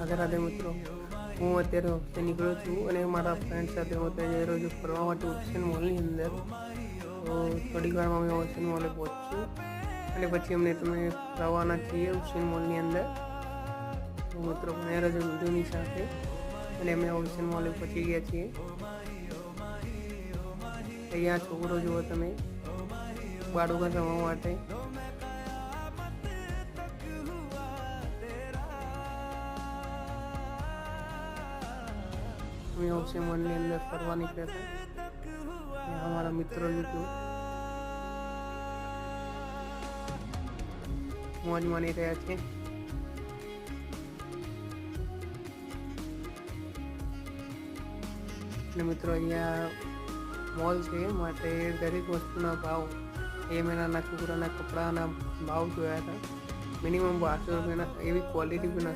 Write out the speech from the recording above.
રાધે રાધે મિત્રો, હું અત્યારે ઓફિસે નીકળ્યો છું અને મારા ફ્રેન્ડ સાથે હું અત્યારે જઈ રહ્યો છું ફરવા માટે ઓશિયન મોલની અંદર. તો થોડીક વારમાં અમે ઓશિયન મોલે પહોંચશું અને પછી અમને તમે ફરવાના છીએ ઓશિયન મોલની અંદર. તો મિત્રો બન્યા રહેજો વિડીયોની સાથે અને અમે ઓશિયન મોલે પહોંચી ગયા છીએ. અહીંયા છોકરો જુઓ તમે બાળકો રમવા માટે. અમે ઓશિયન મોલની અંદર ફરવા નીકળ્યા હતા. અમારા મિત્રો લોકો મોજ માની રહ્યા છે. અને મિત્રો અહીંયા મોલ છે માટે દરેક વસ્તુના ભાવ એ મેં નાના છોકરાના કપડાના ભાવ જોયા હતા. મિનિમમ 1200 રૂપિયાના. એવી ક્વોલિટી પણ